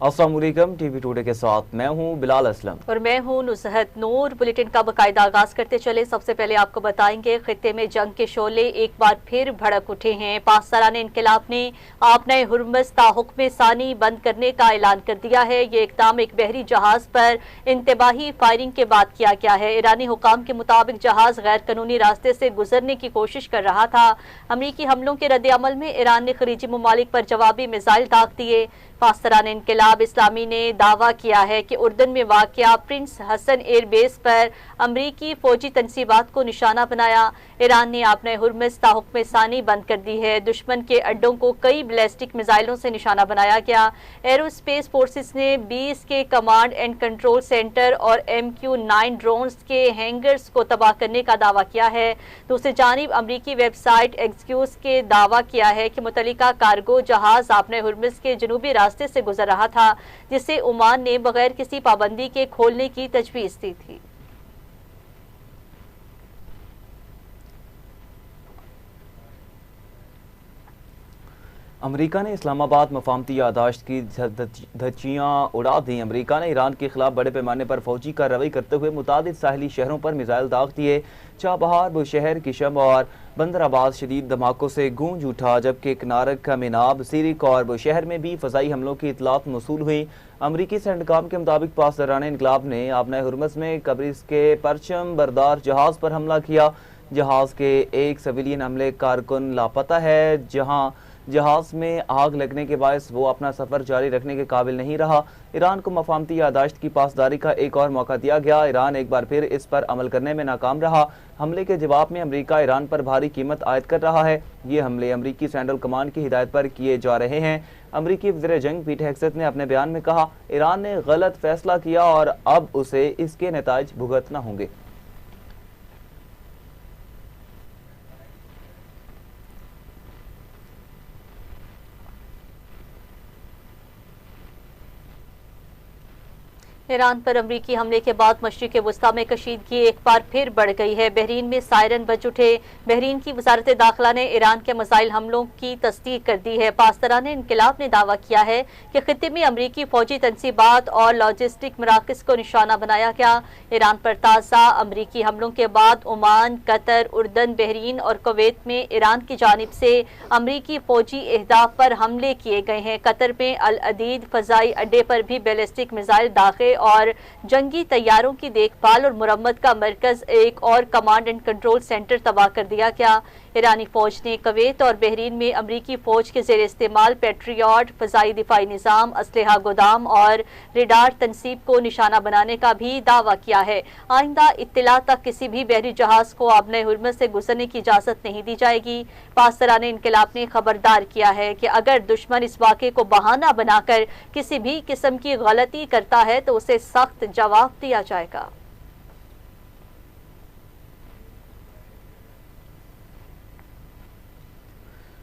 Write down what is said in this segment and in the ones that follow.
अस्सलाम वालेकुम, TV today के साथ मैं हूं बिलाल असलम और मैं हूं नुसहत नूर। बुलेटिन का बाकायदा आगाज करते चले। सबसे पहले आपको बताएंगे खित्ते में जंग के शोले एक बार फिर भड़क उठे हैं। पाकिस्तानी इनकलाब ने आपने हुर्मुज़ ताहुक्म सानी बंद करने का ऐलान कर दिया है। ये इक़दाम एक बहरी जहाज पर इंतबाही फायरिंग के बाद किया गया है। ईरानी हुकाम के मुताबिक जहाज गैर कानूनी रास्ते से गुजरने की कोशिश कर रहा था। अमरीकी हमलों के रद्द-ए-अमल में ईरान ने खलीजी ममालिक पर जवाबी मिसाइल दाग दिए। पाकिस्तान इनकलाब इस्लामी ने दावा किया है कि उर्दन में वाक़या प्रिंस हसन एयर बेस पर अमरीकी फौजी तनसीबात को निशाना बनाया। ईरान ने अपने हुर्मुज़ ताहुक्म सानी बंद कर दी है। दुश्मन के अड्डों को कई बैलिस्टिक मिसाइलों से निशाना बनाया गया। एरोस्पेस फोर्सेस ने 20 के कमांड एंड कंट्रोल सेंटर और MQ-9 ड्रोन्स के हैंगर्स को तबाह करने का दावा किया है। दूसरी जानिब अमरीकी वेबसाइट एक्सक्यूज के दावा किया है कि मुतल्लिका कार्गो जहाज अपने हुर्मुज़ के जनूबी रास्ते से गुजर रहा था, जिसे ओमान ने बगैर किसी पाबंदी के खोलने की तजवीज़ दी थी। अमेरिका ने इस्लामाबाद मफाहमती यादाश्त की धज्जियाँ उड़ा दी। अमेरिका ने ईरान के खिलाफ बड़े पैमाने पर फौजी कार्रवाई करते हुए मुतादिद साहली शहरों पर मिसाइल दाग दिए। चाबहार, बुशहर, किशम और बंदराबाद शदीद धमाकों से गूंज उठा, जबकि किनारक, मिनाब, सिरिक और बुशहर में भी फ़ज़ाई हमलों की इतलात मौसूल हुई। अमरीकी सेंडकाम के मुताबिक पासदारान इनकलाब ने अपने हुर्मुज़ में कब्रिस के परचम बरदार जहाज़ पर हमला किया। जहाज़ के एक सिविलियन हमले कारकुन लापता है, जहाँ जहाज में आग लगने के बायस वो अपना सफर जारी रखने के काबिल नहीं रहा। ईरान को मफाहमती यादाश्त की पासदारी का एक और मौका दिया गया। ईरान एक बार फिर इस पर अमल करने में नाकाम रहा। हमले के जवाब में अमेरिका ईरान पर भारी कीमत आयद कर रहा है। ये हमले अमरीकी सेंट्रल कमांड की हिदायत पर किए जा रहे हैं। अमरीकी वज़ीर जंग पीट हेग्सेथ ने अपने बयान में कहा, ईरान ने गलत फैसला किया और अब उसे इसके नताइज भुगतना होंगे। ईरान पर अमरीकी हमले के बाद मशरिक़ वस्ता में कशीदगी एक बार फिर बढ़ गई है। बहरीन में सायरन बज उठे। बहरीन की वजारत दाखिला ने ईरान के मिसाइल हमलों की तस्दीक कर दी है। पासदारान इनकलाब ने दावा किया है कि खित्ते में अमरीकी फौजी तनसीबात और लॉजिस्टिक मराकज़ को निशाना बनाया गया। ईरान पर ताज़ा अमरीकी हमलों के बाद ओमान, कतर, उर्दन, बहरीन और कुवैत में ईरान की जानिब से अमरीकी फौजी अहदाफ पर हमले किए गए हैं। कतर में अल अदीद फ़ज़ाई अड्डे पर भी बैलिस्टिक मिसाइल दागे और जंगी तैयारों की देखभाल और मुरम्मत का मरकज, एक और कमांड एंड कंट्रोल सेंटर तबाह कर दिया गया। ईरानी फौज ने कुवैत और बहरीन में अमरीकी फौज के ज़ेर इस्तेमाल पेट्रियट, फ़ज़ाई दिफाई निज़ाम, असलहा गोदाम और रेडार तनसीब को निशाना बनाने का भी दावा किया है। आइंदा इत्तला तक किसी भी बहरी जहाज को अपने हुर्मुज़ से गुजरने की इजाज़त नहीं दी जाएगी। पासदारान इनकलाब ने खबरदार किया है कि अगर दुश्मन इस वाक़े को बहाना बनाकर किसी भी किस्म की गलती करता है तो उसे सख्त जवाब दिया जाएगा।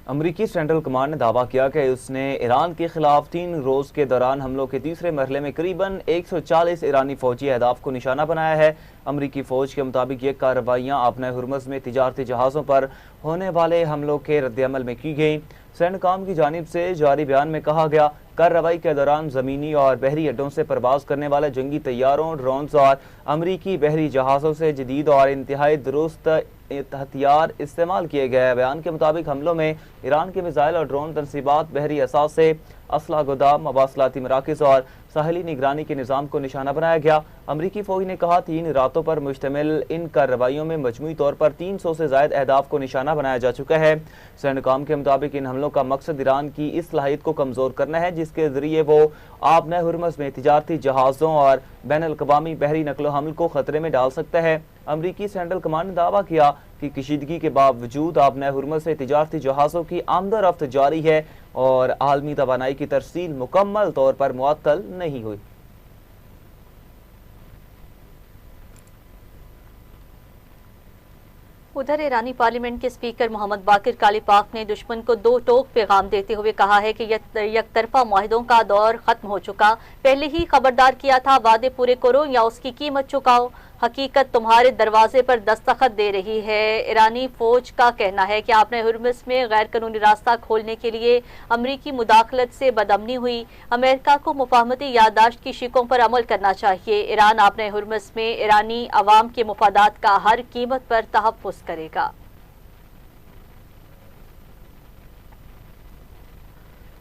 अमरीकी सेंट्रल कमांड ने दावा किया कि उसने ईरान के खिलाफ 3 रोज़ के दौरान हमलों के तीसरे मरहले में करीबन 140 ईरानी फौजी अहदाफ को निशाना बनाया है। अमरीकी फ़ौज के मुताबिक ये कार्रवाइयाँ अपने हुर्मुज़ में तिजारती जहाज़ों पर होने वाले हमलों के रद्द-ए-अमल में की गई। सेंडकाम की जानिब से जारी बयान में कहा गया, कार्रवाई के दौरान ज़मीनी और बहरी अड्डों से परवाज़ करने वाले जंगी तैयारों, ड्रोन्स और अमरीकी बहरी जहाज़ों से जदीद और इंतहाई दुरुस्त हथियार इस्तेमाल किए गए। बयान के मुताबिक हमलों में ईरान के मिसाइल और ड्रोन तनसीबात, बहरी असास से असला गोदाम, मवासलाती मराकज़ और साहिली निगरानी के निज़ाम को निशाना बनाया गया। अमरीकी फ़ौज ने कहा, 3 रातों पर मुश्तमिल इन कार्रवाइयों में मजमूई तौर पर 300 से ज़ायद अहदाफ को निशाना बनाया जा चुका है। सेंडकाम के मुताबिक इन हमलों का मकसद ईरान की इस सलाहियत को कमज़ोर करना है, जिसके ज़रिए वो आपने हुर्मुज़ में तिजारती जहाज़ों और बैनुल-अक़वामी बहरी नकलो हमल को ख़तरे में डाल सकता है। अमरीकी सेंट्रल कमांड ने दावा किया कि कशीदगी के बावजूद आपने हुर्मुज़ से तिजारती जहाज़ों की आमदोरफ्त जारी है और आलमी तवानाई की तरसील मुकम्मल तौर पर मुअत्तल नहीं हुई। उधर ईरानी पार्लियामेंट के स्पीकर मोहम्मद बाकिर कालीपाक ने दुश्मन को 2 टोक पैगाम देते हुए कहा है कि यकतरफा मुआहदों का दौर खत्म हो चुका। पहले ही खबरदार किया था, वादे पूरे करो या उसकी कीमत चुकाओ। حقیقت تمہارے دروازے پر دستخط دے رہی ہے۔ ایرانی فوج کا کہنا ہے کہ آپ نے ہرمز میں غیر قانونی راستہ کھولنے کے لیے امریکی مداخلت سے بدامنی ہوئی۔ امریکہ کو مفاہمتی یادداشت کی شقوں پر عمل کرنا چاہیے۔ ایران آپ نے ہرمز میں ایرانی عوام کے مفادات کا ہر قیمت پر تحفظ کرے گا۔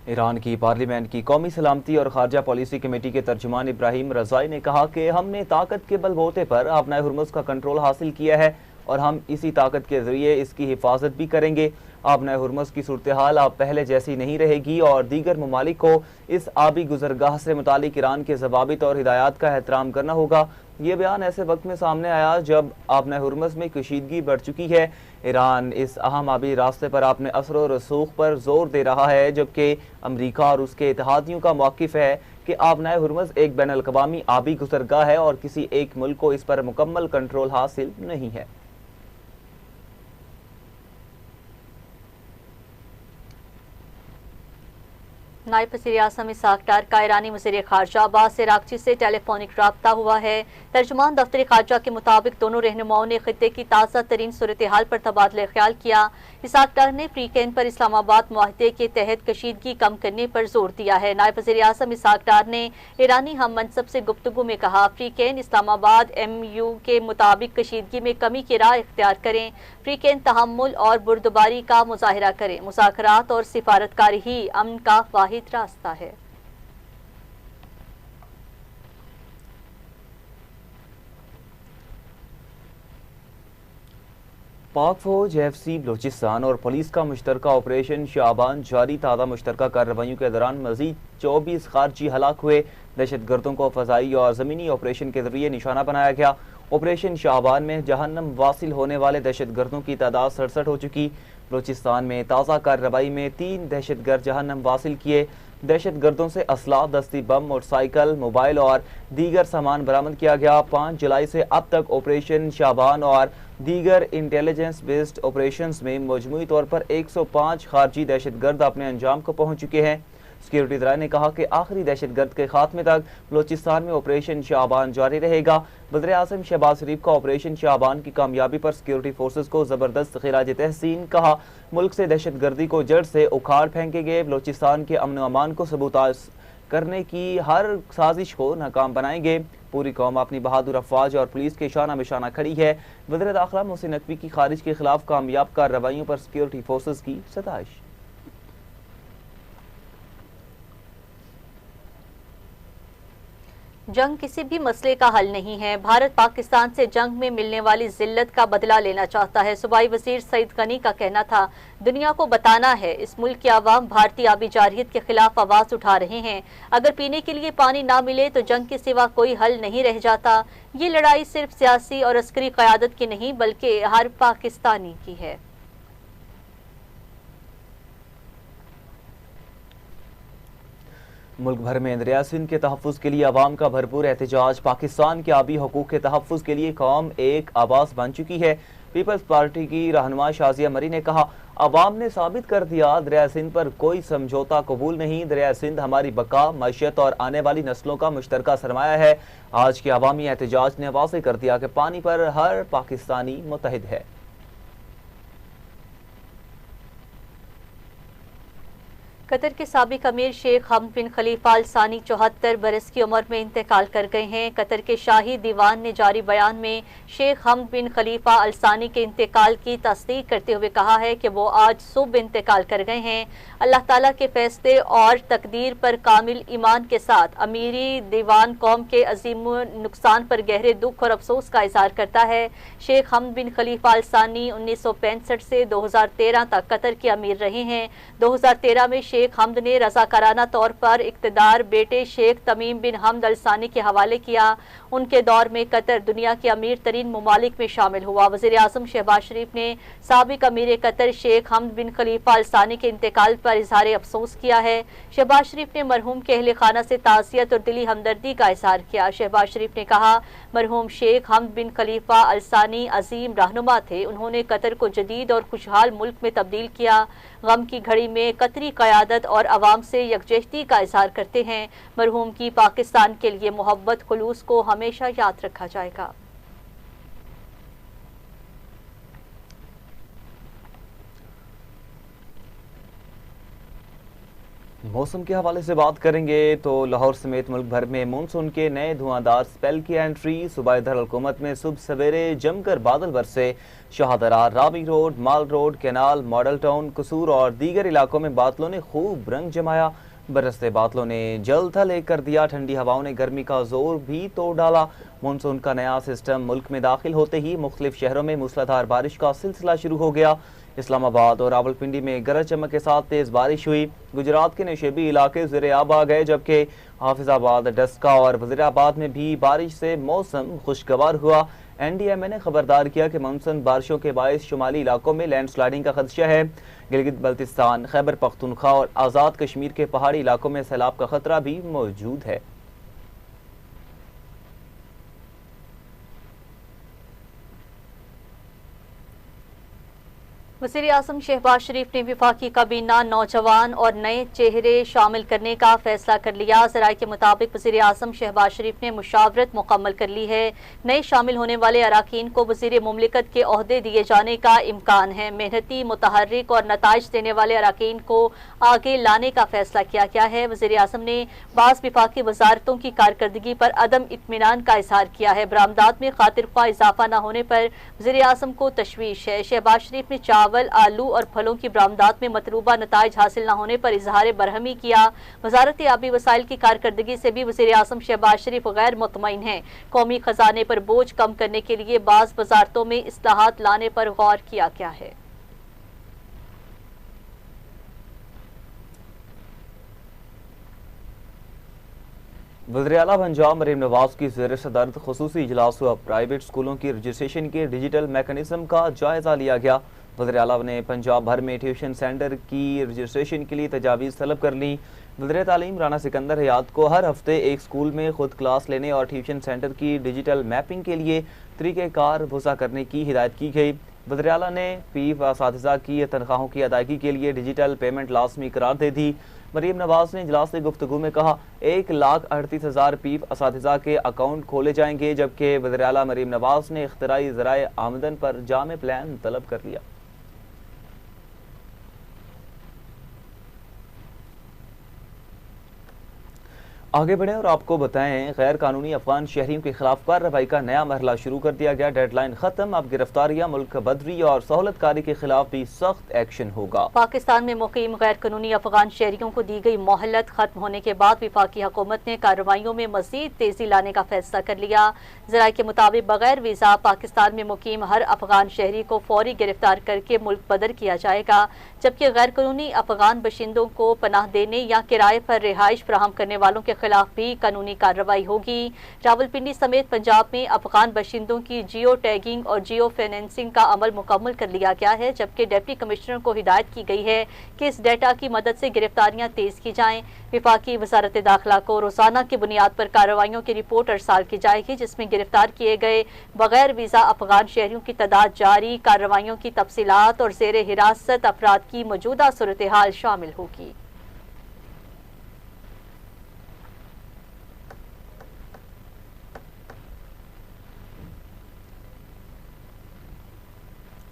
ایران کی پارلیمنٹ کی قومی سلامتی اور خارجہ پالیسی کمیٹی کے ترجمان ابراہیم رضائی نے کہا کہ ہم نے طاقت کے بل بوتے پر آبنائے ہرمز کا کنٹرول حاصل کیا ہے اور ہم اسی طاقت کے ذریعے اس کی حفاظت بھی کریں گے۔ آبنائے ہرمز کی صورتحال اب پہلے جیسی نہیں رہے گی اور دیگر ممالک کو اس آبی گزرگاہ سے متعلق ایران کے ضوابط اور ہدایات کا احترام کرنا ہوگا۔ یہ بیان ایسے وقت میں سامنے آیا جب آبنائے ہرمز میں کشیدگی بڑھ چکی ہے۔ ایران اس اہم آبی راستے پر اپنے اثر و رسوخ پر زور دے رہا ہے، جبکہ امریکہ اور اس کے اتحادیوں کا موقف ہے کہ آبنائے ہرمز ایک بین الاقوامی آبی گزرگاہ ہے اور کسی ایک ملک کو اس پر مکمل کنٹرول حاصل نہیں ہے۔ نائب وزیر اعظم اسحاق ڈار کا ایرانی وزیر خارجہ عباس عراقچی سے ٹیلی فونک رابطہ ہوا ہے۔ ترجمان دفتر خارجہ کے مطابق دونوں رہنماؤں نے خطے کی تازہ ترین صورتحال پر تبادلہ خیال کیا۔ اسحاق ڈار نے فری کین پر اسلام آباد معاہدے کے تحت کشیدگی کم کرنے پر زور دیا ہے۔ نائب وزیر اعظم اسحاق ڈار نے ایرانی ہم منصب سے گفتگو میں کہا، فری کین اسلام آباد MOU کے مطابق کشیدگی میں کمی کی راہ اختیار کریں، فری کین تحمل اور بردباری کا مظاہرہ کریں، مذاکرات اور سفارتکاری ہی امن کا واحد راستہ ہے۔ پاک فوج FCC بلوچستان اور پولیس کا مشترکہ آپریشن شعبان جاری۔ تازہ مشترکہ کارروائیوں کے دوران مزید 24 خارجی ہلاک ہوئے۔ دہشت گردوں کو فضائی اور زمینی آپریشن کے ذریعے نشانہ بنایا گیا۔ آپریشن شعبان میں جہنم واصل ہونے والے دہشت گردوں کی تعداد 67 ہو چکی۔ بلوچستان میں تازہ کارروائی میں 3 دہشت گرد جہنم واصل کیے۔ دہشت گردوں سے اسلحہ، دستی بم، موٹر سائیکل، موبائل اور دیگر سامان برآمد کیا گیا۔ 5 جولائی سے اب تک آپریشن شعبان اور دیگر انٹیلیجنس بیسڈ آپریشنز میں مجموعی طور پر 105 خارجی دہشت گرد اپنے انجام کو پہنچ چکے ہیں۔ سیکیورٹی ذرائع نے کہا کہ آخری دہشت گرد کے خاتمے تک بلوچستان میں آپریشن شعبان جاری رہے گا۔ وزیر اعظم شہباز شریف کا آپریشن شعبان کی کامیابی پر سیکیورٹی فورسز کو زبردست خراج تحسین، کہا ملک سے دہشت گردی کو جڑ سے اکھاڑ پھینکیں گے، بلوچستان کے امن و امان کو سبوتاژ کرنے کی ہر سازش کو ناکام بنائیں گے۔ پوری قوم اپنی بہادر افواج اور پولیس کے شانہ بشانہ کھڑی ہے۔ وزیر داخلہ محسن نقوی کی خارج کے خلاف کامیاب کارروائیوں پر سیکیورٹی فورسز کی ستائش۔ جنگ کسی بھی مسئلے کا حل نہیں ہے۔ بھارت پاکستان سے جنگ میں ملنے والی ذلت کا بدلہ لینا چاہتا ہے۔ صوبائی وزیر سعید غنی کا کہنا تھا، دنیا کو بتانا ہے اس ملک کے عوام بھارتی آبی جارحیت کے خلاف آواز اٹھا رہے ہیں۔ اگر پینے کے لیے پانی نہ ملے تو جنگ کے سوا کوئی حل نہیں رہ جاتا۔ یہ لڑائی صرف سیاسی اور عسکری قیادت کی نہیں بلکہ ہر پاکستانی کی ہے۔ ملک بھر میں دریا سندھ کے تحفظ کے لیے عوام کا بھرپور احتجاج۔ پاکستان کے آبی حقوق کے تحفظ کے لیے قوم ایک آواز بن چکی ہے۔ پیپلز پارٹی کی رہنما شازیہ مری نے کہا، عوام نے ثابت کر دیا دریا سندھ پر کوئی سمجھوتہ قبول نہیں۔ دریا سندھ ہماری بقا، معیشت اور آنے والی نسلوں کا مشترکہ سرمایہ ہے۔ آج کے عوامی احتجاج نے واضح کر دیا کہ پانی پر ہر پاکستانی متحد ہے۔ قطر کے سابق امیر شیخ حمد بن خلیفہ ال ثانی 74 برس کی عمر میں انتقال کر گئے ہیں۔ قطر کے شاہی دیوان نے جاری بیان میں شیخ حمد بن خلیفہ ال ثانی کے انتقال کی تصدیق کرتے ہوئے کہا ہے کہ وہ آج صبح انتقال کر گئے ہیں۔ اللہ تعالیٰ کے فیصلے اور تقدیر پر کامل ایمان کے ساتھ امیری دیوان قوم کے عظیم نقصان پر گہرے دکھ اور افسوس کا اظہار کرتا ہے۔ شیخ حمد بن خلیفہ ال ثانی 1965 سے 2013 تک قطر کے امیر رہے ہیں۔ 2013 میں شیخ حمد نے رضاکارانہ طور پر اقتدار بیٹے شیخ تمیم بن حمد ال ثانی کے حوالے کیا۔ ان کے دور میں قطر دنیا کے امیر ترین ممالک میں شامل ہوا۔ وزیر اعظم شہباز شریف نے سابق امیر قطر شیخ حمد بن خلیفہ ال ثانی کے انتقال پر اظہار افسوس کیا ہے۔ شہباز شریف نے مرحوم کے اہل خانہ سے تعزیت اور دلی ہمدردی کا اظہار کیا۔ شہباز شریف نے کہا، مرحوم شیخ حمد بن خلیفہ ال ثانی عظیم رہنما تھے۔ انہوں نے قطر کو جدید اور خوشحال ملک میں تبدیل کیا۔ غم کی گھڑی میں قطری قیادت اور عوام سے یکجہتی کا اظہار کرتے ہیں۔ مرحوم کی پاکستان کے لیے محبت خلوص کو ہمیشہ یاد رکھا جائے گا۔ मौसम के हवाले से बात करेंगे तो लाहौर समेत मुल्क भर में मानसून के नए धुआंधार स्पेल की एंट्री। सूबाई दारुल-हुकूमत में सुबह सवेरे जमकर बादल बरसे। शाहदरा, रावी रोड, माल रोड, कैनाल, मॉडल टाउन, कसूर और दीगर इलाकों में बादलों ने खूब रंग जमाया। बरसते बादलों ने जल थल एक कर दिया। ठंडी हवाओं ने गर्मी का जोर भी तोड़ डाला। मानसून का नया सिस्टम मुल्क में दाखिल होते ही मुख्तलिफ शहरों में मूसलाधार बारिश का सिलसिला शुरू हो गया। इस्लामाबाद और रावलपिंडी में गरज चमक के साथ तेज बारिश हुई। गुजरात के नशेबी इलाके ज़ेरे आब आ गए, जबकि हाफिजाबाद, डस्का और वज़ीराबाद में भी बारिश से मौसम खुशगवार हुआ। NDMA ने खबरदार किया कि मानसून बारिशों के बायस शुमाली इलाकों में लैंड स्लाइडिंग का खदशा है। गिलगित बल्तिस्तान, खैबर पख्तूनख्वा और आज़ाद कश्मीर के पहाड़ी इलाकों में सैलाब का खतरा भी मौजूद है। वज़ीर आज़म शहबाज शरीफ ने वफाकी काबीना नौजवान और नए चेहरे शामिल करने का फैसला कर लिया। ज़राए के मुताबिक वज़ीर आज़म शहबाज शरीफ ने मुशावरत मुकम्मल कर ली है। नए शामिल होने वाले अराकीन को वज़ीर मुमलिकत के ओहदे दिए जाने का इम्कान है। मेहनती, मुतहर्रिक और नताइज देने वाले अराकीन को आगे लाने का फैसला किया गया है। वज़ीर आज़म ने बाज़ वफाकी वजारतों की कारकर्दगी पर अदम इत्मीनान का इजहार किया है। बरामदात में खातिर ख्वाह इजाफा न होने पर वज़ीर आज़म को तशवीश है। शहबाज शरीफ ने चावल, आलू और फलों की बरामदात में मतलूबा नताइज हासिल न होने पर इजहार बरहमी किया। वजारत आबी वसाइल की कारकर्दगी से भी वज़ीर आज़म शहबाज शरीफ गैर मुतमईन हैं। कौमी खजाने पर बोझ कम करने के लिए बाज़ वजारतों में इस्लाहात लाने पर गौर किया गया है। वज़ीर आला पंजाब मरीम नवाज की ज़ेर सदरत खुसूसी इजलास हुआ। प्राइवेट स्कूलों की रजिस्ट्रेशन के डिजिटल मैकेनिज्म का जायजा लिया गया। वज़ीर आला ने पंजाब भर में ट्यूशन सेंटर की रजिस्ट्रेशन के लिए तजावीज़ तलब कर ली। वज़ीर तालीम राना सिकंदर हयात को हर हफ्ते एक स्कूल में खुद क्लास लेने और ट्यूशन सेंटर की डिजिटल मैपिंग के लिए तरीक़ेकार वज़ा करने की हिदायत की गई। वज़ीर आला ने पीफ असातिज़ा की तनख्वाहों की अदायगी के लिए डिजिटल पेमेंट लाजमी करार दे दी। मरीम नवाज ने इजलास से गुफ्तगू में कहा 1,38,000 पीफ असातिज़ा के अकाउंट खोले जाएंगे, जबकि वज़ीर आला मरीम नवाज ने इख्तिराई ज़राए आमदन पर जामे प्लान तलब कर लिया। आगे बढ़े और आपको बताएं, गैर कानूनी अफगान शहरियों के खिलाफ कार्रवाई का नया मरहला शुरू कर दिया गया। डेडलाइन खत्म, अब गिरफ्तारियां, मुल्क बदरी और सहूलतकारी के खिलाफ भी सख्त एक्शन होगा। पाकिस्तान में मुकीम गैर कानूनी अफगान शहरियों को दी गई मोहलत खत्म होने के बाद वफाकी हुकूमत ने कार्रवाइयों में मजीद तेजी लाने का फैसला कर लिया। ज़राए के मुताबिक बगैर वीज़ा पाकिस्तान में मुकीम हर अफगान शहरी को फौरी गिरफ्तार करके मुल्क बदर किया जाएगा, जबकि गैर कानूनी अफगान बशिंदों को पनाह देने या किराए पर रिहाइश फराहम करने वालों के खिलाफ भी कानूनी कार्रवाई होगी। रावलपिंडी समेत पंजाब में अफगान बशिंदों की जियो टैगिंग और जियो फाइनेंसिंग का अमल मुकम्मल कर लिया गया है, जबकि डिप्टी कमिश्नर को हिदायत की गई है कि इस डेटा की मदद से गिरफ्तारियां तेज की जाएं। वफाकी वजारत दाखिला को रोजाना की बुनियाद पर कार्रवाइयों की रिपोर्ट अरसाल की जाएगी, जिसमें गिरफ्तार किए गए बगैर वीजा अफगान शहरियों की तादाद, जारी कार्रवाइयों की तफसीलात और ज़ेर हिरासत अफराद की मौजूदा सूरत हाल शामिल होगी।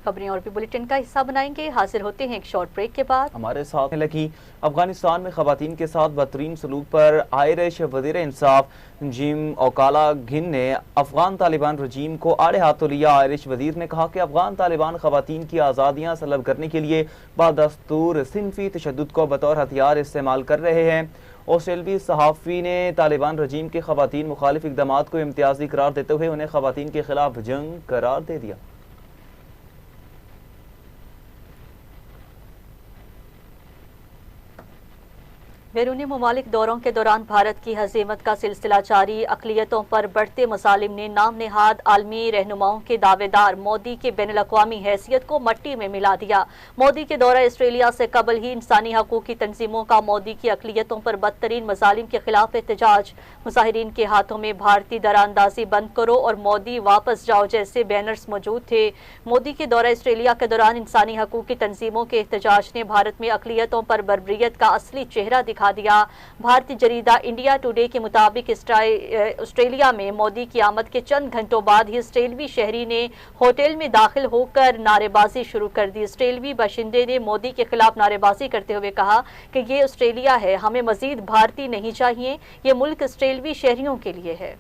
खबरें और भी बुलेटिन का हिस्सा बनाएंगे। हाजिर होते हैं एक शॉर्ट ब्रेक के बाद। हमारे साथ लगी अफगानिस्तान में खवातीन के साथ बदतरीन सलूक पर आयरिश वज़ीर इंसाफ जिम ओकाला घिन ने अफगान तालिबान रजीम को आड़े हाथों लिया। आयरिश वज़ीर ने कहा कि अफगान तालिबान खवातीन की आज़ादियाँ सलब करने के लिए बादस्तूर सिनफी तशद्दुद को बतौर हथियार इस्तेमाल कर रहे हैं। ऑस्ट्रेलवी सहाफ़ी ने तालिबान रजीम के खवातीन मुखालिफ इक़दामात को इम्तियाजी करार देते हुए उन्हें खवातीन के खिलाफ जंग करार दे दिया। बैरूनी ममालिक दौरों के दौरान भारत की हज़ीमत का सिलसिला जारी। अक़लियतों पर बढ़ते मसालिम ने नाम नेहाद आलमी रहनुमाओं के दावेदार मोदी के बैनुल-अक़वामी हैसियत को मट्टी में मिला दिया। मोदी के दौरा ऑस्ट्रेलिया से कबल ही इंसानी हकूक़ की तंजीमों का मोदी की अक़लियतों पर बदतरीन मसालिम के खिलाफ एहतजाज। मुजाहिरीन के हाथों में भारतीय दरानंदाजी बंद करो और मोदी वापस जाओ जैसे बैनर्स मौजूद थे। मोदी के दौरा ऑस्ट्रेलिया के दौरान इंसानी हकूक़ की तंजीमों के एहतजाज ने भारत में अक़लियतों पर बर्बरियत का असली चेहरा दिखा دکھا دیا۔ بھارتی جریدہ انڈیا ٹوڈے کے مطابق آسٹریلیا میں مودی کی آمد کے چند گھنٹوں بعد ہی آسٹریلوی شہری نے ہوٹل میں داخل ہو کر نعرے بازی شروع کر دی۔ آسٹریلوی باشندے نے مودی کے خلاف نعرے بازی کرتے ہوئے کہا کہ یہ آسٹریلیا ہے، ہمیں مزید بھارتی نہیں چاہیے، یہ ملک آسٹریلوی شہریوں کے لیے ہے۔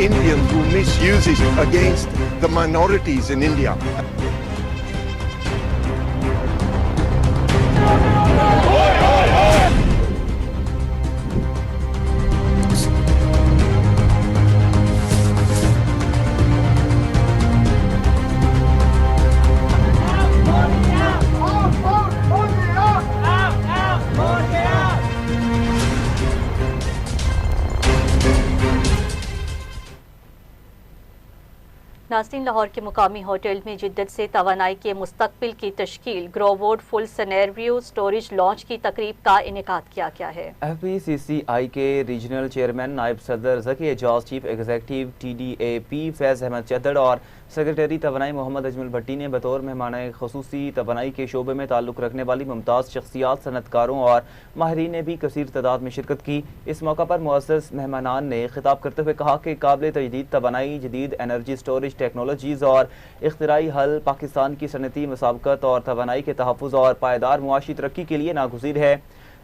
Indian who misuses against the minorities in India. ناظرین، لاہور کے مقامی ہوٹل میں جدت سے توانائی کے مستقبل کی تشکیل گرووڈ فل سینیریو سٹوریج لانچ کی تقریب کا انعقاد کیا گیا ہے۔ ایف پی سی سی آئی کے ریجنل چیئرمین نائب صدر Zaki Ijaz, chief executive T D A P Faiz Ahmed Chadhar اور سیکریٹری توانائی محمد اجمل بھٹی نے بطور مہمان خصوصی توانائی کے شعبے میں تعلق رکھنے والی ممتاز شخصیات، صنعت کاروں اور ماہرین نے بھی کثیر تعداد میں شرکت کی۔ اس موقع پر معزز مہمانان نے خطاب کرتے ہوئے کہا کہ قابل تجدید توانائی، جدید انرجی سٹوریج ٹیکنالوجیز اور اختراعی حل پاکستان کی صنعتی مسابقت اور توانائی کے تحفظ اور پائیدار معاشی ترقی کے لیے ناگزیر ہے۔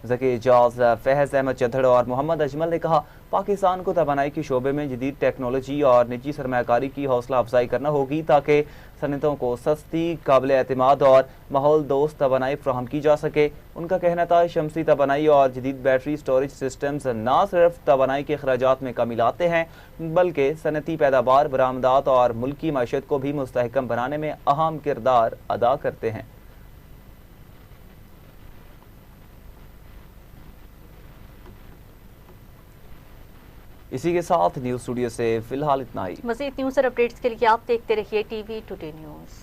ذکی اعجاز، فیض احمد چدھڑ اور محمد اجمل نے کہا پاکستان کو توانائی کے شعبے میں جدید ٹیکنالوجی اور نجی سرمایہ کاری کی حوصلہ افزائی کرنا ہوگی تاکہ صنعتوں کو سستی، قابل اعتماد اور ماحول دوست توانائی فراہم کی جا سکے۔ ان کا کہنا تھا شمسی توانائی اور جدید بیٹری سٹوریج سسٹمز نہ صرف توانائی کے اخراجات میں کمی لاتے ہیں بلکہ صنعتی پیداوار، برآمدات اور ملکی معیشت کو بھی مستحکم بنانے میں اہم کردار ادا کرتے ہیں۔ اسی کے ساتھ نیوز اسٹوڈیو سے فی الحال اتنا ہی۔ مزید نیوز اور اپڈیٹس کے لیے آپ دیکھتے رہیے ٹی وی ٹوڈے نیوز۔